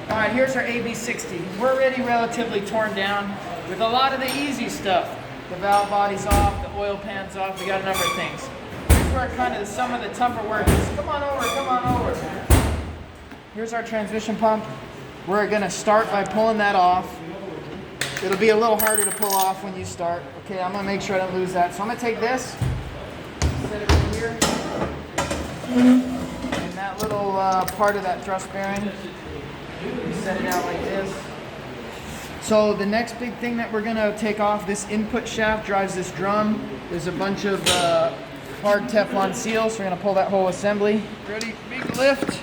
All right, here's our AB60. We're already relatively torn down with a lot of the easy stuff. The valve body's off, the oil pan's off, we got a number of things. Here's where kind of some of the tougher work is. Come on over, come on over. Here's our transmission pump. We're gonna start by pulling that off. It'll be a little harder to pull off when you start. Okay, I'm gonna make sure I don't lose that. So I'm gonna take this, set it right here, and that little part of that thrust bearing, we set it out like this. So the next big thing that we're gonna take off, this input shaft drives this drum. There's a bunch of hard Teflon seals. We're gonna pull that whole assembly. Ready, big lift.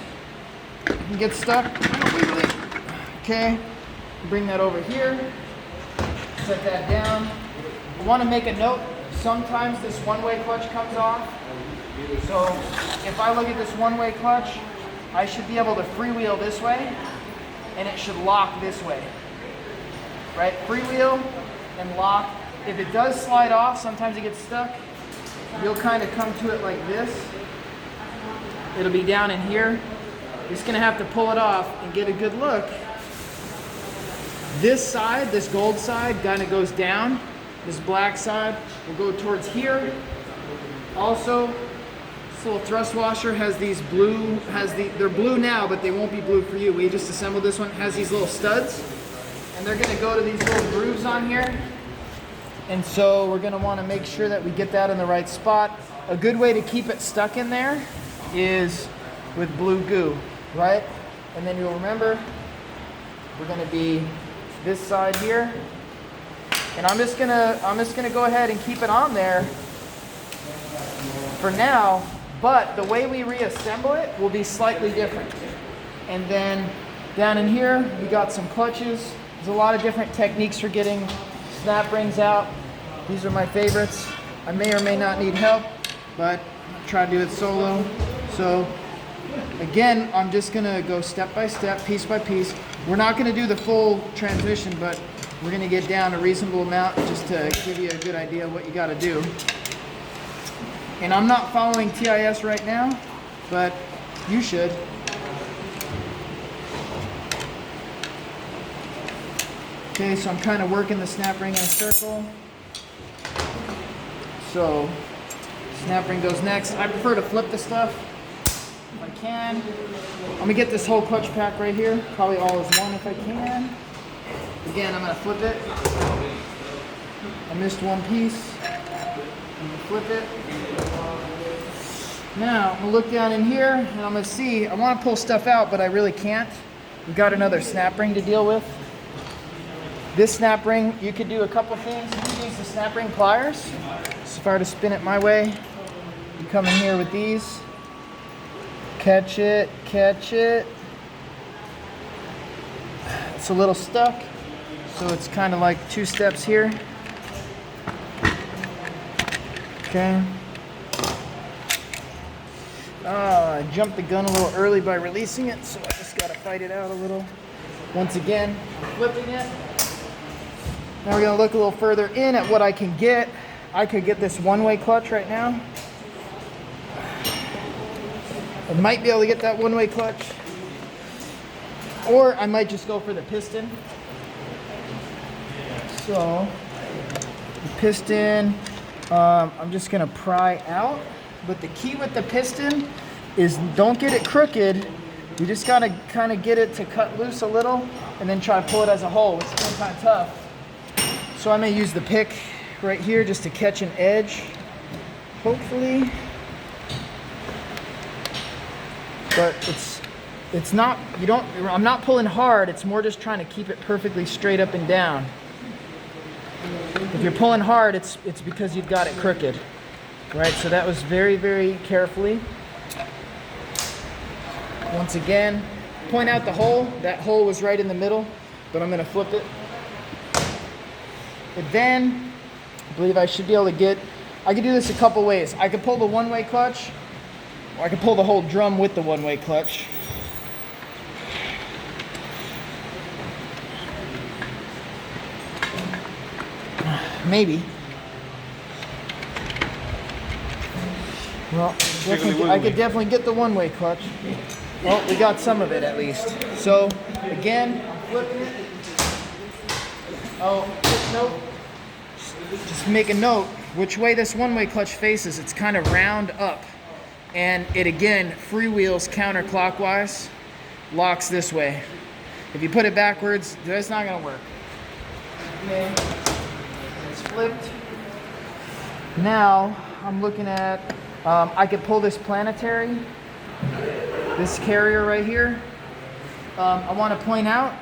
You can get stuck, wiggle it. Okay, bring that over here. Set that down. I want to make a note, sometimes this one-way clutch comes off. So if I look at this one-way clutch, I should be able to freewheel this way and it should lock this way. Right? Freewheel and lock. If it does slide off, sometimes it gets stuck, you'll kind of come to it like this. It'll be down in here. You're just going to have to pull it off and get a good look. This side, this gold side, kind of goes down. This black side will go towards here. Also, this little thrust washer has these blue, they're blue now, but they won't be blue for you. We just assembled this one, has these little studs, and they're gonna go to these little grooves on here. And so we're gonna wanna make sure that we get that in the right spot. A good way to keep it stuck in there is with blue goo, right? And then you'll remember, we're gonna be this side here, and I'm just gonna go ahead and keep it on there for now, but the way we reassemble it will be slightly different. And then down in here we got some clutches. There's a lot of different techniques for getting snap rings out. These are my favorites. I may or may not need help, but I'll try to do it solo. So again, I'm just gonna go step by step, piece by piece. We're not gonna do the full transmission, but we're gonna get down a reasonable amount just to give you a good idea of what you gotta do. And I'm not following TIS right now, but you should. Okay, so I'm kind of working the snap ring in a circle. So, snap ring goes next. I prefer to flip the stuff if I can. I'm gonna get this whole clutch pack right here, probably all as one if I can. Again, I'm gonna flip it. I missed one piece. I'm gonna flip it. Now, I'm gonna look down in here and I'm gonna see, I wanna pull stuff out, but I really can't. We've got another snap ring to deal with. This snap ring, you could do a couple things. You can use the snap ring pliers. So if I were to spin it my way, you come in here with these. Catch it, catch it. It's a little stuck, so it's kind of like two steps here. Okay. I jumped the gun a little early by releasing it, so I just gotta fight it out a little. Once again, I'm flipping it. Now we're gonna look a little further in at what I can get. I could get this one-way clutch right now. I might be able to get that one-way clutch, or I might just go for the piston. So, the piston, I'm just gonna pry out, but the key with the piston is don't get it crooked. You just gotta kind of get it to cut loose a little, and then try to pull it as a whole, which is kind of tough. So I may use the pick right here just to catch an edge, hopefully. But it's not, I'm not pulling hard, it's more just trying to keep it perfectly straight up and down. If you're pulling hard, it's because you've got it crooked. Right, so that was very, very carefully. Once again, point out the hole. That hole was right in the middle, but I'm gonna flip it. And then, I believe I should be able to I could do this a couple ways. I could pull the one-way clutch, or I could pull the whole drum with the one-way clutch. Maybe. Well, I could definitely get the one-way clutch. Well, we got some of it at least. So again, I'm flipping it. Oh, quick note. Just make a note which way this one-way clutch faces. It's kind of round up, and it again freewheels counterclockwise, locks this way. If you put it backwards, that's not gonna work. Okay, it's flipped. Now I'm looking at, I could pull this Planetary, this carrier right here. I want to point out,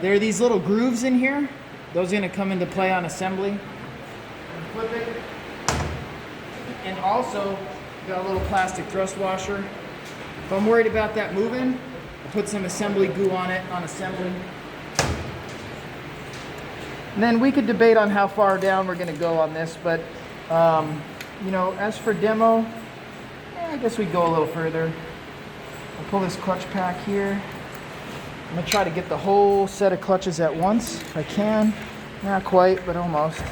there are these little grooves in here. Those are going to come into play on assembly. Flip it. And also, got a little plastic thrust washer. If I'm worried about that moving, I put some assembly glue on it on assembly. And then we could debate on how far down we're going to go on this, but you know, as for demo, I guess we'd go a little further. I'll pull this clutch pack here. I'm gonna try to get the whole set of clutches at once if I can. Not quite, but almost.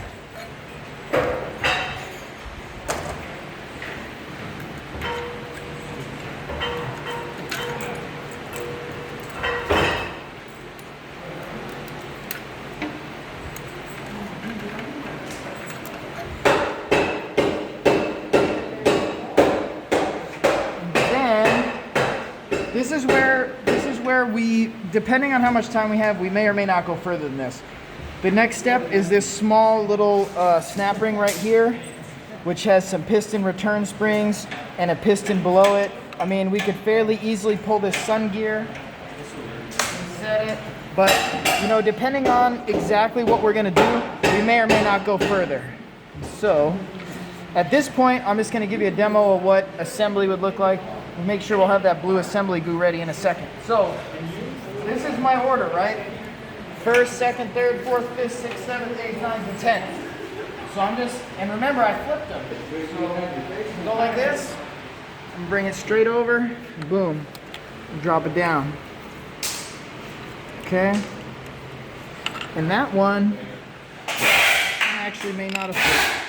This is where we, depending on how much time we have, we may or may not go further than this. The next step is this small little snap ring right here, which has some piston return springs and a piston below it. I mean, we could fairly easily pull this sun gear and set it, but you know, depending on exactly what we're gonna do, we may or may not go further. So, at this point, I'm just gonna give you a demo of what assembly would look like. Make sure we'll have that blue assembly glue ready in a second. So, this is my order, right? First, second, third, fourth, fifth, sixth, seventh, eighth, ninth, and 10th. So I'm just, and remember I flipped them. So, go like this, and bring it straight over, boom, and drop it down. Okay? And that one, I actually may not have flipped.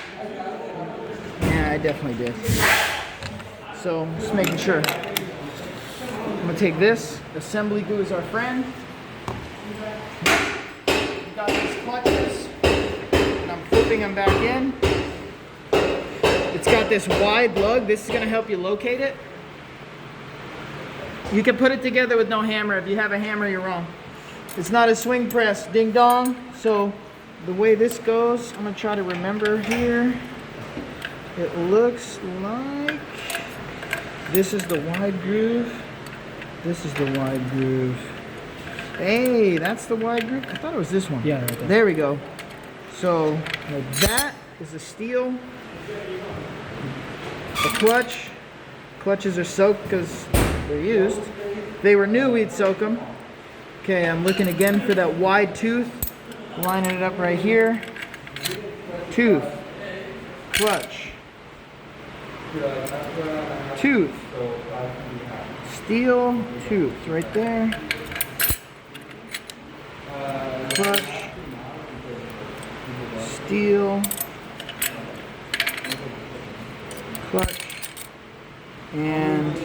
Yeah, I definitely did. So, just making sure. I'm gonna take this. Assembly glue is our friend. We've got these clutches, and I'm flipping them back in. It's got this wide lug. This is gonna help you locate it. You can put it together with no hammer. If you have a hammer, you're wrong. It's not a swing press, ding dong. So, the way this goes, I'm gonna try to remember here. It looks like this is the wide groove. This is the wide groove. Hey, that's the wide groove. I thought it was this one. Yeah, right there. There we go. So like that is the steel. The clutch. Clutches are soaked because they're used. If they were new, we'd soak them. Okay, I'm looking again for that wide tooth. Lining it up right here. Tooth. Clutch. Tooth. Steel tooth right there. Clutch. Steel. Clutch. And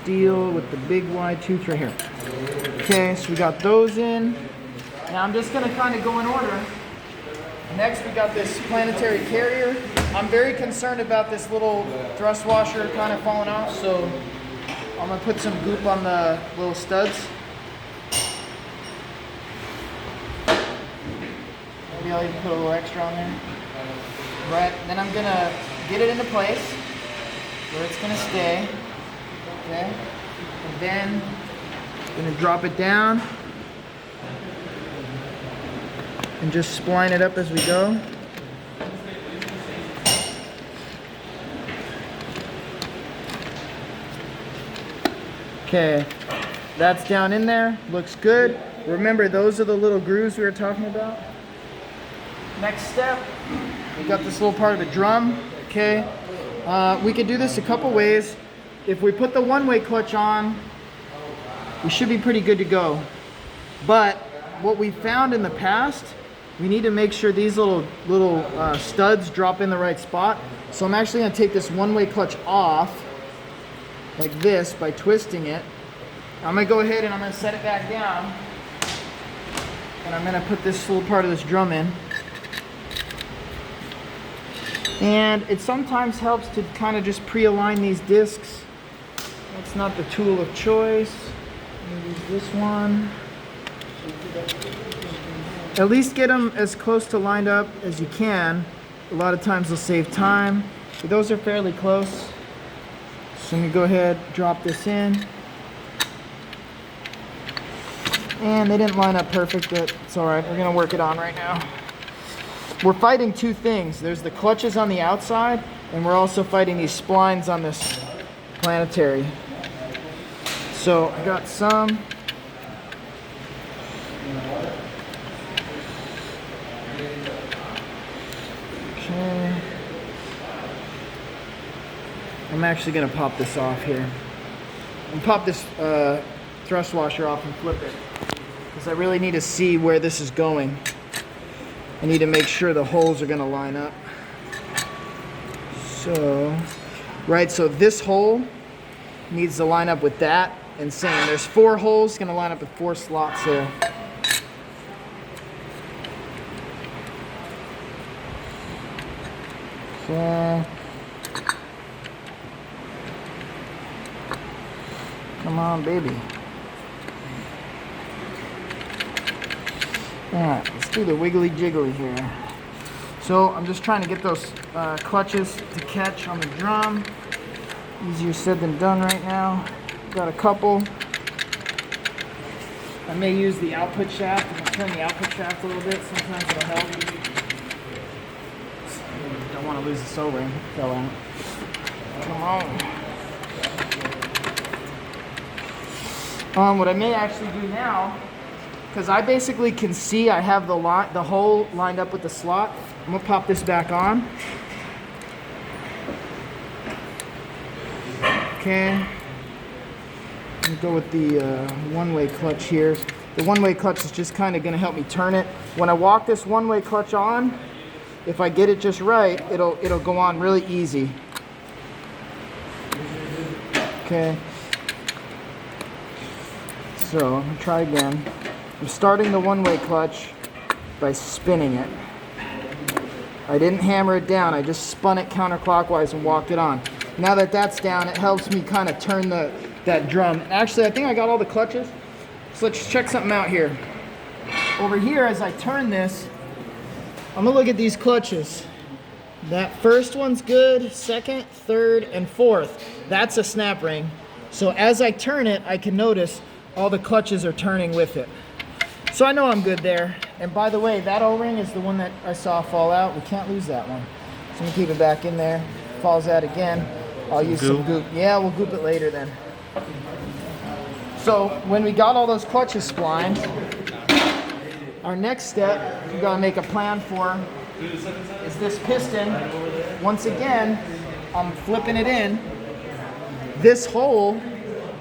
steel with the big wide tooth right here. Okay, so we got those in. Now I'm just gonna kind of go in order. Next we got this Planetary Carrier. I'm very concerned about this little thrust washer kind of falling off, so I'm gonna put some goop on the little studs. Maybe I'll even put a little extra on there. Right, then I'm gonna get it into place where it's gonna stay. Okay, and then I'm gonna drop it down and just spline it up as we go. Okay, that's down in there, looks good. Remember, those are the little grooves we were talking about. Next step, we got this little part of the drum, okay? We could do this a couple ways. If we put the one-way clutch on, we should be pretty good to go. But what we found in the past, we need to make sure these little studs drop in the right spot. So I'm actually gonna take this one-way clutch off, like this, by twisting it. I'm gonna go ahead and I'm gonna set it back down. And I'm gonna put this little part of this drum in. And it sometimes helps to kind of just pre-align these discs. That's not the tool of choice. Maybe this one. At least get them as close to lined up as you can. A lot of times they'll save time. But those are fairly close. So let me go ahead, drop this in. And they didn't line up perfect, but it's all right. We're gonna work it on right now. We're fighting two things. There's the clutches on the outside, and we're also fighting these splines on this Planetary. So I got some. Okay. I'm actually gonna pop this off here. And pop this thrust washer off and flip it, because I really need to see where this is going. I need to make sure the holes are going to line up. So, right, so this hole needs to line up with that, and same. There's 4 holes, going to line up with 4 slots there. Okay. Come on, baby. Alright, let's do the wiggly jiggly here. So I'm just trying to get those clutches to catch on the drum. Easier said than done right now. Got a couple. I may use the output shaft. I'm going to turn the output shaft a little bit. Sometimes it'll help. Don't want to lose this over. It fell out. Come on. What I may actually do now, because I basically can see I have the hole lined up with the slot. I'm gonna pop this back on. Okay. I'm gonna go with the one-way clutch here. The one-way clutch is just kind of gonna help me turn it. When I walk this one-way clutch on, if I get it just right, it'll go on really easy. Okay. So I'm gonna try again. I'm starting the one-way clutch by spinning it. I didn't hammer it down, I just spun it counterclockwise and walked it on. Now that that's down, it helps me kind of turn that drum. Actually, I think I got all the clutches. So let's check something out here. Over here, as I turn this, I'm gonna look at these clutches. That first one's good, second, third, and fourth. That's a snap ring. So as I turn it, I can notice all the clutches are turning with it. So I know I'm good there. And by the way, that O-ring is the one that I saw fall out. We can't lose that one. So I'm gonna keep it back in there. Falls out again, I'll use some goop. Yeah, we'll goop it later then. So when we got all those clutches splined, our next step we gotta make a plan for is this piston. Once again, I'm flipping it in. This hole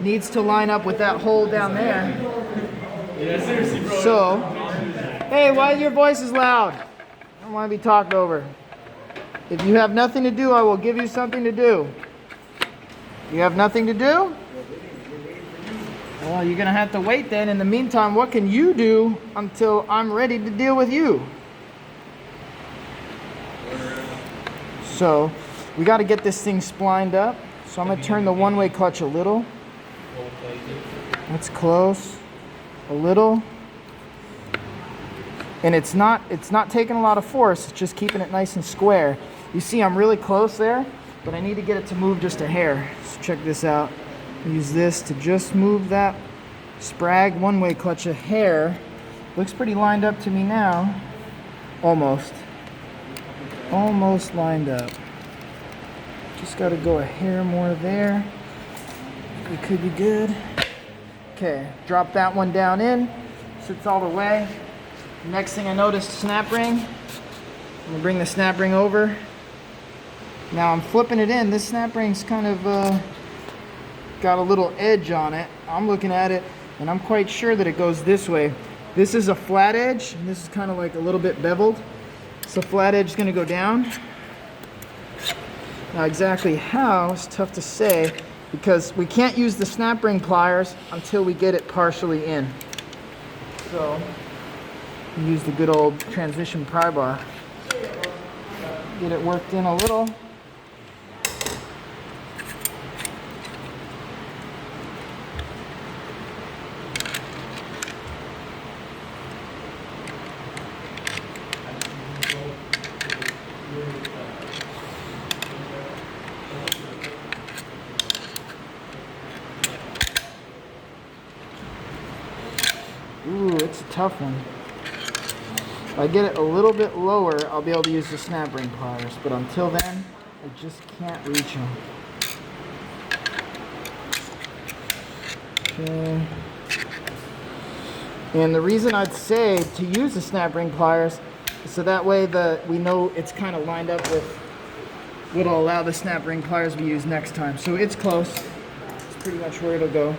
needs to line up with that hole down there. Yeah, seriously, bro. So, hey, why your voice is loud? I don't want to be talked over. If you have nothing to do, I will give you something to do. You have nothing to do? Well, you're going to have to wait then. In the meantime, what can you do until I'm ready to deal with you? So, we got to get this thing splined up. So I'm going to turn the one-way clutch a little. That's close. A little. And it's not taking a lot of force, it's just keeping it nice and square. You see I'm really close there, but I need to get it to move just a hair. So check this out. Use this to just move that Sprag one-way clutch a hair. Looks pretty lined up to me now. Almost. Almost lined up. Just got to go a hair more there. We could be good. Okay, drop that one down in. Sits all the way. Next thing I noticed, snap ring. I'm gonna bring the snap ring over. Now I'm flipping it in. This snap ring's kind of got a little edge on it. I'm looking at it and I'm quite sure that it goes this way. This is a flat edge and this is kind of like a little bit beveled. So flat edge is gonna go down. Now exactly how is tough to say. because we can't use the snap ring pliers until we get it partially in. So use the good old transmission pry bar. Get it worked in a little. Ooh, it's a tough one. If I get it a little bit lower, I'll be able to use the snap ring pliers, but until then, I just can't reach them. Okay. And the reason I'd say to use the snap ring pliers is so that way we know it's kind of lined up with what'll allow the snap ring pliers to be used next time. So it's close. It's pretty much where it'll go.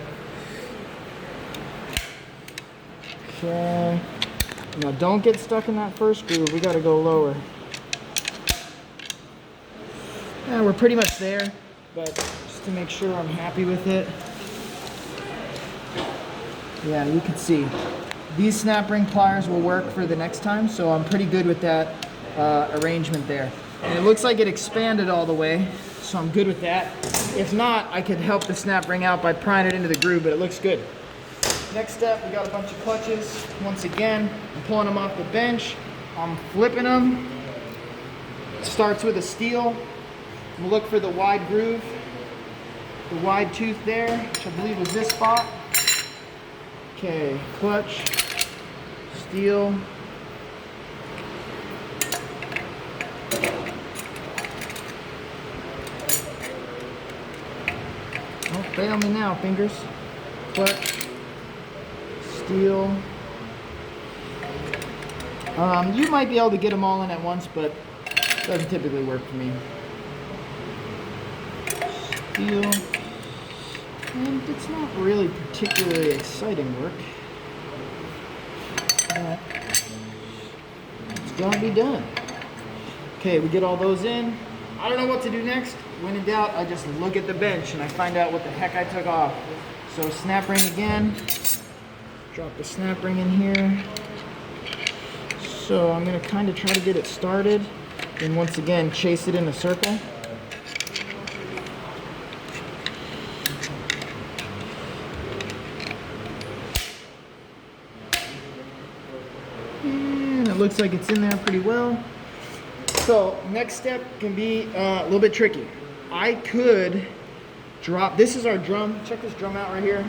Okay. Now don't get stuck in that first groove. We got to go lower. Yeah, we're pretty much there, but just to make sure I'm happy with it. Yeah, you can see these snap ring pliers will work for the next time, so I'm pretty good with that arrangement there. And it looks like it expanded all the way, so I'm good with that. If not, I could help the snap ring out by prying it into the groove, but it looks good. Next step, we got a bunch of clutches. Once again, I'm pulling them off the bench. I'm flipping them. It starts with a steel. We'll look for the wide groove, the wide tooth there, which I believe was this spot. Okay, clutch, steel. Don't fail me now, fingers. Clutch. Steel. You might be able to get them all in at once, but it doesn't typically work for me. Steel. And it's not really particularly exciting work, but it's gonna be done. Okay, we get all those in. I don't know what to do next. When in doubt, I just look at the bench and I find out what the heck I took off. So snap ring again. Drop the snap ring in here. So I'm gonna kind of try to get it started and once again chase it in a circle. And it looks like it's in there pretty well. So next step can be a little bit tricky. I could drop, this is our drum. Check this drum out right here.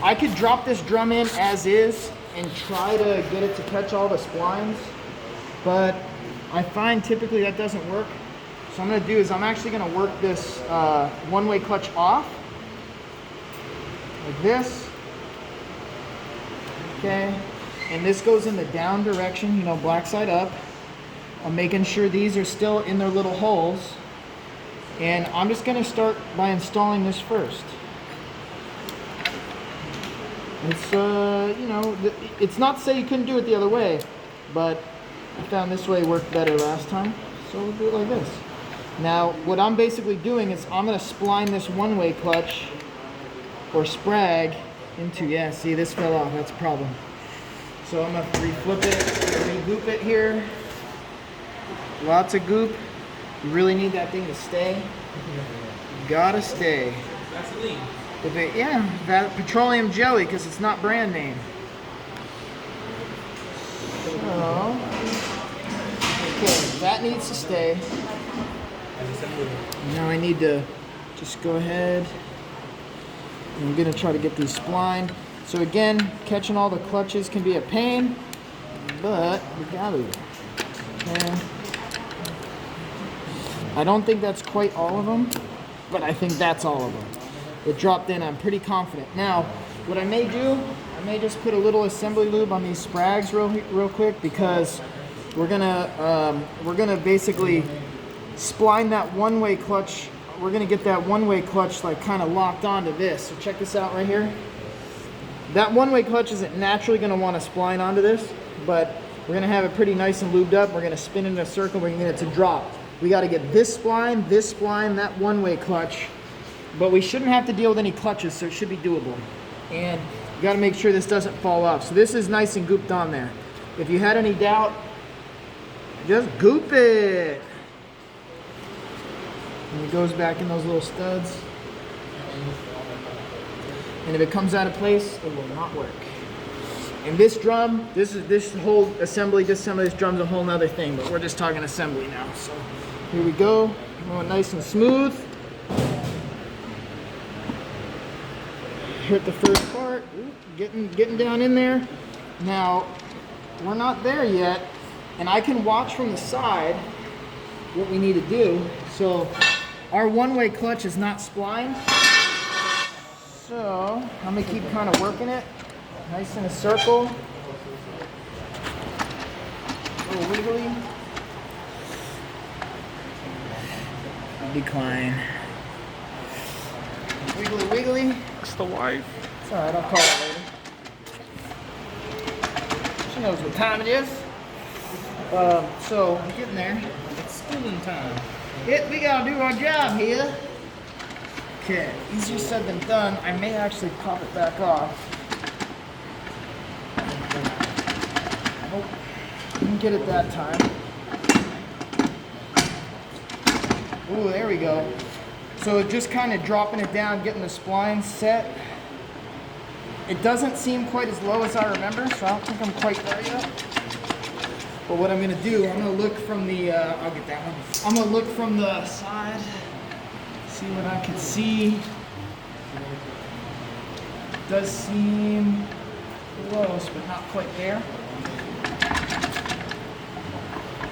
I could drop this drum in as is and try to get it to catch all the splines, but I find typically that doesn't work. So I'm gonna do is I'm actually gonna work this one-way clutch off, like this, okay? And this goes in the down direction, you know, black side up. I'm making sure these are still in their little holes. And I'm just gonna start by installing this first. It's, you know, it's not to say you couldn't do it the other way, but I found this way worked better last time. So we'll do it like this. Now, what I'm basically doing is I'm gonna spline this one-way clutch or sprag into, yeah, see, this fell off, that's a problem. So I'm gonna reflip it, re-goop it here. Lots of goop. You really need that thing to stay. Gotta stay. Vaseline. If it, yeah, that petroleum jelly, because it's not brand name. So, okay, that needs to stay. Now I need to just go ahead. I'm gonna try to get these splined. So again, catching all the clutches can be a pain, but we gotta. Okay. I don't think that's quite all of them, but I think that's all of them. It dropped in, I'm pretty confident. Now, what I may do, I may just put a little assembly lube on these sprags real quick, because we're gonna basically spline that one-way clutch. We're gonna get that one-way clutch like kind of locked onto this. So check this out right here. That one-way clutch isn't naturally gonna want to spline onto this, but we're gonna have it pretty nice and lubed up. We're gonna spin it in a circle, we're gonna get it to drop. We gotta get this spline, that one-way clutch but we shouldn't have to deal with any clutches, so it should be doable. And you got to make sure this doesn't fall off. So this is nice and gooped on there. If you had any doubt, just goop it. And it goes back in those little studs. And if it comes out of place, it will not work. And this drum, this whole assembly, disassembly, this drum's a whole nother thing, but we're just talking assembly now. So here we go, going nice and smooth. Hit the first part, getting down in there. Now, we're not there yet, and I can watch from the side what we need to do. So our one-way clutch is not splined. So I'm gonna keep kind of working it. Nice in a circle. A little wiggly. Decline. Wiggly wiggly. It's the wife. It's alright, I'll call her later. She knows what time it is. So I'm getting there. It's schooling time. We gotta do our job here. Okay, easier said than done. I may actually pop it back off. Oh, didn't get it that time. Ooh, there we go. So just kind of dropping it down, getting the spline set. It doesn't seem quite as low as I remember, so I don't think I'm quite there yet. But what I'm gonna do, I'm gonna look from the, I'll get that one. I'm gonna look from the side, see what I can see. It does seem close, but not quite there.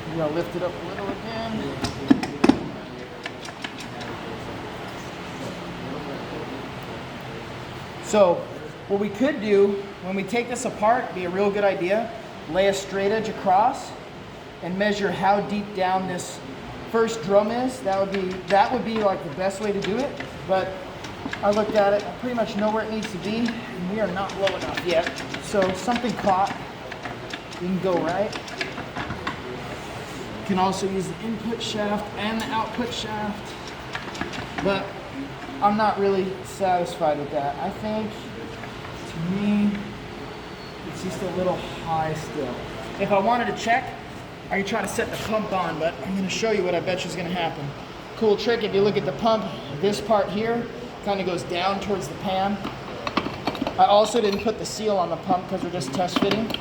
I'm gonna lift it up a little again. So what we could do when we take this apart, be a real good idea, lay a straight edge across and measure how deep down this first drum is. That would be like the best way to do it. But I looked at it, I pretty much know where it needs to be, and we are not low enough yet. So something caught, you can go right. You can also use the input shaft and the output shaft, but I'm not really satisfied with that. I think, to me, it's just a little high still. If I wanted to check, I could try to set the pump on, but I'm gonna show you what I bet you is gonna happen. Cool trick, if you look at the pump, this part here kind of goes down towards the pan. I also didn't put the seal on the pump because we're just test fitting.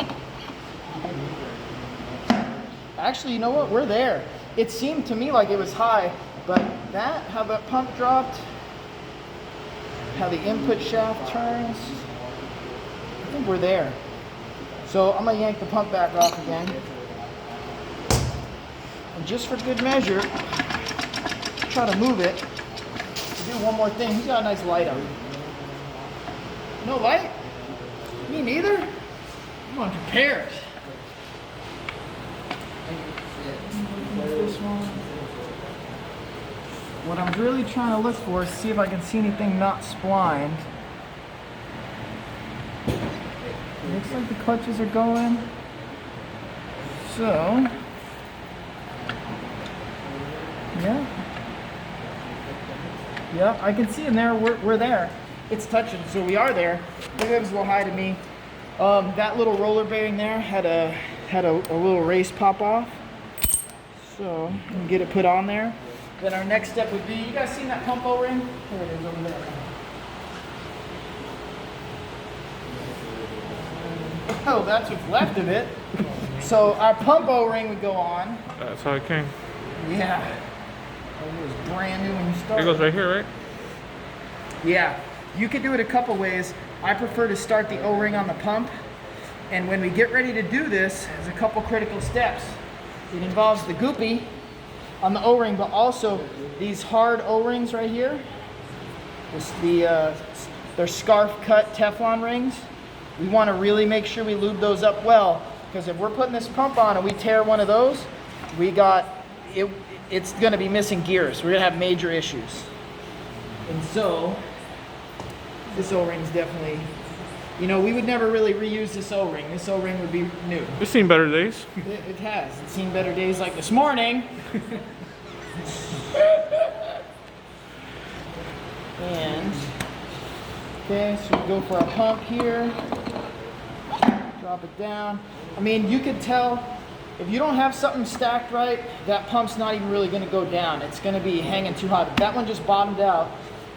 Actually, you know what, we're there. It seemed to me like it was high, but how that pump dropped, how the input shaft turns, I think we're there. So I'm gonna yank the pump back off again. And just for good measure, try to move it. Do one more thing. He's got a nice light on. No light? Me neither? I'm unprepared. This one. What I'm really trying to look for is see if I can see anything not splined. Looks like the clutches are going. So, yeah, I can see in there, we're there. It's touching, so we are there. Maybe it was a little high to me. That little roller bearing there had a little race pop off. So, we can get it put on there. Then our next step would be, you guys seen that pump O-ring? There it is over there. Oh, that's what's left of it. So our pump O-ring would go on. That's how it came. Yeah. It was brand new when you It started. goes right here, right? Yeah. You could do it a couple ways. I prefer to start the O-ring on the pump. And when we get ready to do this, there's a couple critical steps. It involves the goopy on the O-ring, but also these hard O-rings right here. They're scarf cut Teflon rings. We want to really make sure we lube those up well, because if we're putting this pump on and we tear one of those, it's going to be missing gears. We're going to have major issues. And so this O-ring's definitely, we would never really reuse this O-ring. This O-ring would be new. It's seen better days. It has. It's seen better days like this morning. And, okay, so we go for a pump here. Drop it down. I mean, you could tell if you don't have something stacked right, that pump's not even really going to go down. It's going to be hanging too high. That one just bottomed out.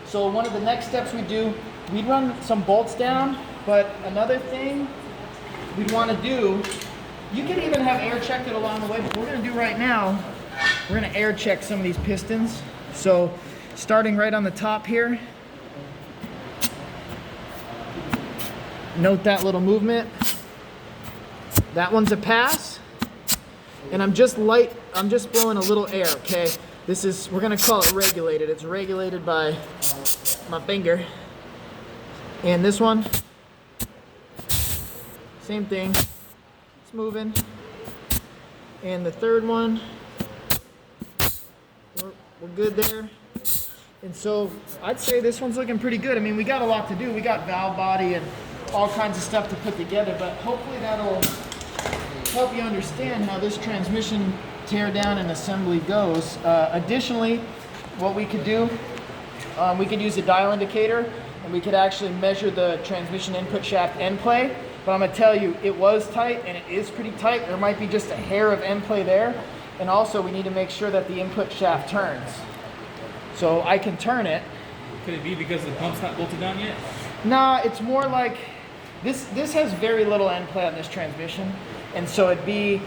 So one of the next steps we do, we'd run some bolts down, but another thing we'd want to do, you can even have air checked it along the way, but what we're going to do right now, we're going to air check some of these pistons. So starting right on the top here, note that little movement. That one's a pass. And I'm just blowing a little air, okay? We're gonna call it regulated. It's regulated by my finger. And this one, same thing, it's moving. And the third one, we're good there. And so I'd say this one's looking pretty good. I mean, we got a lot to do. We got valve body and all kinds of stuff to put together, but hopefully that'll help you understand how this transmission teardown and assembly goes. Additionally, what we could do, we could use a dial indicator and we could actually measure the transmission input shaft end play. But I'm gonna tell you, it was tight and it is pretty tight. There might be just a hair of end play there. And also we need to make sure that the input shaft turns. So I can turn it. Could it be because the pump's not bolted down yet? Nah, it's more like, this has very little end play on this transmission. And so it'd be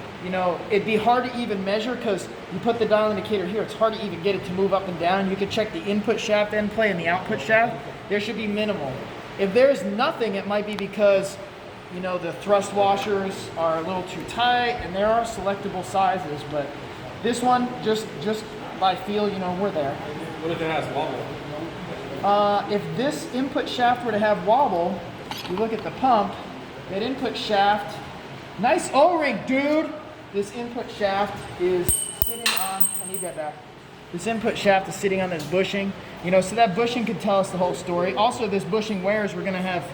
hard to even measure because you put the dial indicator here, it's hard to even get it to move up and down. You could check the input shaft end play and the output shaft. There should be minimal. If there's nothing, it might be because, the thrust washers are a little too tight and there are selectable sizes, but this one, just by feel, we're there. What if it has wobble? If this input shaft were to have wobble, you look at the pump, that input shaft, nice O-ring, dude! This input shaft is sitting on, I need that back. This input shaft is sitting on this bushing, so that bushing could tell us the whole story. Also, this bushing wears, we're gonna have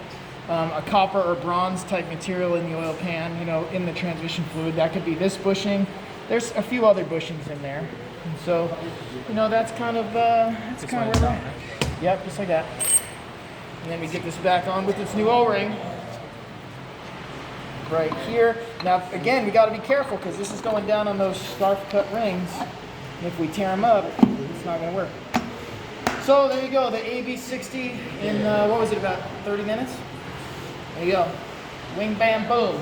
a copper or bronze type material in the oil pan, in the transmission fluid. That could be this bushing. There's a few other bushings in there. And so, that's kind of where we're at. Yep, just like that. And then we get this back on with its new O-ring. Right here. Now, again, we got to be careful because this is going down on those scarf cut rings. And if we tear them up, it's not going to work. So there you go, the AB60 in, what was it, about 30 minutes? There you go. Wing, bam, boom.